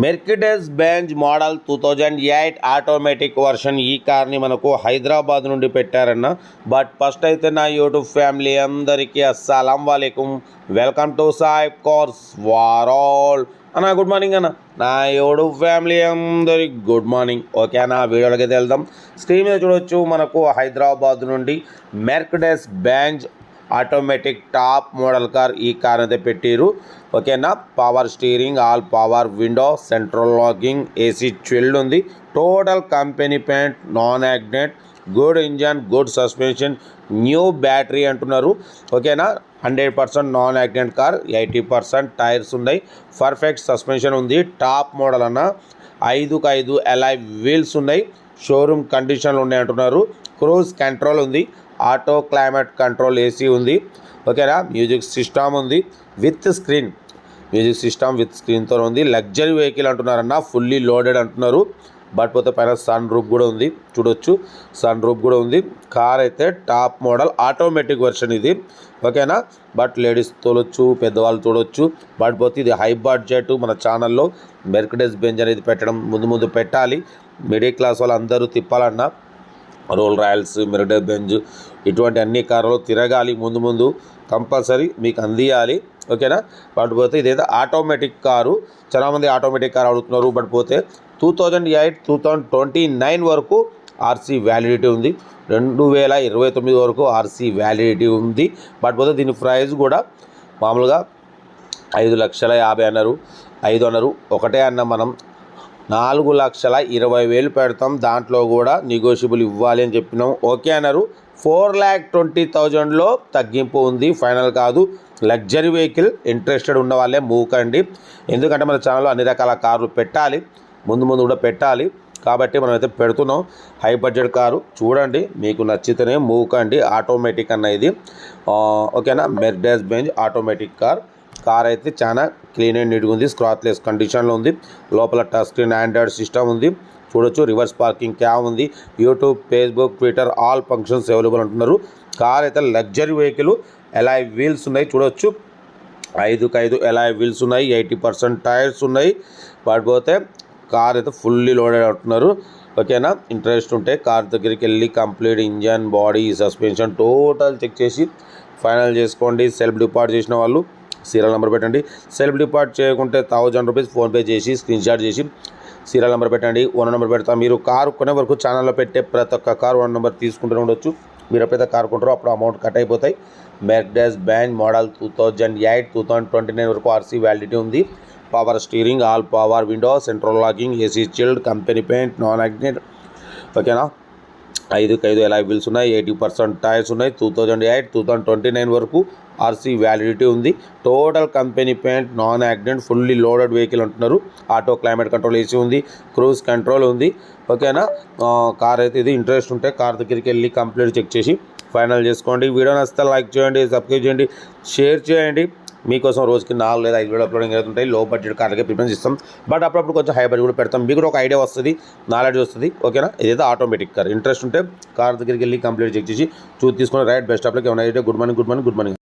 Mercedes Benz model 2008 automatic version ఈ కార్ని మనకు హైదరాబాద్ నుండి పెట్టారన్న. బట్ ఫస్ట్ అయితే నా యూట్యూబ్ ఫ్యామిలీ అందరికీ అస్సలం వాలేకుం, వెల్కమ్ టు సాయిబ్ కార్స్ వారాల్ అన్న. గుడ్ మార్నింగ్ అన్న. నా యూట్యూబ్ ఫ్యామిలీ అందరికి గుడ్ మార్నింగ్. ఓకే అన్న, వీడియోలకి వెళ్దాం. స్క్రీన్ మీద చూడొచ్చు మనకు హైదరాబాద్ నుండి Mercedes Benz automatic top model car ఈ కార్ అయితే పెట్టిరు. ఓకేనా, power steering, all power window, central locking, AC chilled ఉంది. Total company paint, non accident, good engine, good suspension, new battery అంటున్నారు. ఓకేనా, 100% నాన్ యాక్సిడెంట్ కార్, 80% టైర్స్ ఉన్నాయి, perfect suspension ఉంది. Top model అన్న. 5x5 ఎలాయ్ వీల్స్ ఉన్నాయి, showroom కండిషన్లు ఉన్నాయి అంటున్నారు. క్రూజ్ కంట్రోల్ ఉంది, ఆటో క్లైమేట్ కంట్రోల్ ఏసీ ఉంది. ఓకేనా, మ్యూజిక్ సిస్టమ్ ఉంది with screen, music system with స్క్రీన్తో ఉంది. లగ్జరీ వెహికల్ అంటున్నారన్న, ఫుల్లీ లోడెడ్ అంటున్నారు. బట్ పోతే పైన సన్ రూఫ్ కూడా ఉంది, చూడొచ్చు సన్ రూఫ్ కూడా ఉంది. కార్ అయితే టాప్ మోడల్ ఆటోమేటిక్ వర్షన్ ఇది. ఓకేనా, బట్ లేడీస్ తోలొచ్చు, పెద్దవాళ్ళు చూడొచ్చు. బట్ పోతే ఇది హై బడ్జెట్. మన ఛానల్లో మెర్సిడెస్ బెంజ్ అనేది పెట్టడం ముందు పెట్టాలి. మిడిల్ క్లాస్ వాళ్ళు అందరూ తిప్పాలన్నా. రోల్ రాయల్స్, మెర్సిడెస్ బెంజ్ ఇటువంటి అన్ని కార్లు తిరగాలి, ముందు కంపల్సరీ మీకు అందియాలి. ఓకేనా, బట్ పోతే ఇదైతే ఆటోమేటిక్ కారు. చాలామంది ఆటోమేటిక్ కార్ అడుగుతున్నారు. బట్ పోతే 2008 2029 వరకు ఆర్సీ వ్యాలిడిటీ ఉంది, 2029 వరకు ఆర్సీ వ్యాలిడిటీ ఉంది. బట్ పోతే దీని ప్రైస్ కూడా మామూలుగా 5,50,000 అన్నారు, 5 అన్నారు, ఒకటే అన్న. మనం 4,20,000 పెడతాం, దాంట్లో కూడా నెగోషియబుల్ ఇవ్వాలి అని చెప్పినాం. ఓకే అన్నారు. 4,20,000లో తగ్గింపు ఉంది, ఫైనల్ కాదు. లగ్జరీ వెహికల్ ఇంట్రెస్టెడ్ ఉన్న వాళ్ళే మూవ్ కండి. ఎందుకంటే మన ఛానల్లో అన్ని రకాల కార్లు పెట్టాలి, ముందు కూడా పెట్టాలి కాబట్టి మనం అయితే పెడుతున్నాం. హై బడ్జెట్ కారు చూడండి, మీకు నచ్చితేనే మూవ్ కండి. ఆటోమేటిక్ అన్న ఇది. ఓకేనా, మెర్సిడెస్ బెంజ్ ఆటోమేటిక్ కార్ అయితే చాలా క్లీన్ అండ్ నీట్గా ఉంది, స్క్రాచ్లెస్ కండిషన్లో ఉంది. లోపల టచ్ స్క్రీన్ ఆండ్రాయిడ్ సిస్టమ్ ఉంది, చూడొచ్చు. రివర్స్ పార్కింగ్ క్యామ్ ఉంది, YouTube, Facebook, Twitter all functions available అంటున్నారు. కార్ అయితే లగ్జరీ వెహికల్. ఎలాయ్ వీల్స్ ఉన్నాయి, చూడొచ్చు. 5x5 ఎలాయ్ వీల్స్ ఉన్నాయి, 80% టైర్స్ ఉన్నాయి. పడిపోతే కార్ అయితే ఫుల్లీ లోడెడ్ అంటున్నారు. ఓకేనా, ఇంట్రెస్ట్ ఉంటే కార్ దగ్గరికి వెళ్ళి complete engine, body, suspension total check చేసి ఫైనల్ చేసుకోండి. సెల్ఫ్ డిపార్ట్ చేసిన వాళ్ళు సీరియల్ నెంబర్ పెట్టండి. సెల్ఫ్ డిపార్ట్ చేయకుంటే 1000 రూపీస్ ఫోన్పే చేసి స్క్రీన్ షాట్ చేసి సీరియల్ నెంబర్ పెట్టండి. ఓనర్ నెంబర్ పెడతాం. మీరు కారు కొనే వరకు ఛానల్లో పెట్టే ప్రతి ఒక్క కారు ఓనర్ నెంబర్ తీసుకుంటూనే ఉండొచ్చు. మీరు ఎప్పుడైతే కారు కొంటారో అప్పుడు అమౌంట్ కట్ అయిపోతాయి. మెర్సిడెస్ బెంజ్ మోడల్ 2008 2029 వరకు ఆర్సీ వ్యాలిడిటీ ఉంది. Power steering, all power window, central locking, AC chilled, company paint, non accident. ఓకేనా, 5x5 ఎలాయ్ వీల్స్ ఉన్నాయి, 80% టైర్స్ ఉన్నాయి. 2008 2029 వరకు ఆర్సీ వ్యాలిడిటీ ఉంది. Total company paint, non accident, fully loaded vehicle అంటున్నారు. Auto climate control AC ఉంది, cruise control ఉంది. ఓకేనా, car అయితే ఇది. ఇంట్రెస్ట్ ఉంటే కార్ దగ్గరికి వెళ్ళి కంప్లీట్ చెక్ చేసి ఫైనల్ చేసుకోండి. వీడియో నచ్చితే లైక్ చేయండి, సబ్స్క్రైబ్ చేయండి, షేర్ చేయండి. మీకోసం రోజుకి 4 లేదా 5 వీడియో అప్లోడింగ్ అవుతుంటాయి. లో బడ్జెట్ కార్లకే ప్రిఫరెన్స్ ఇస్తాం. బట్ అప్పుడప్పుడు కొంచెం హై బడ్జెట్ కూడా పెడతాం. మీకు కూడా ఒక ఐడియా వస్తుంది, నాలెడ్జ్ వస్తుంది. ఓకేనా, ఇదైతే ఆటోమేటిక్ కార్. ఇంట్రెస్ట్ ఉంటే కార్ దగ్గరికి వెళ్ళి కంప్లీట్ చెక్ చేసి తీసుకుని రైట్ బెస్ట్ ఆప్లోకి ఏమైనా. Good morning.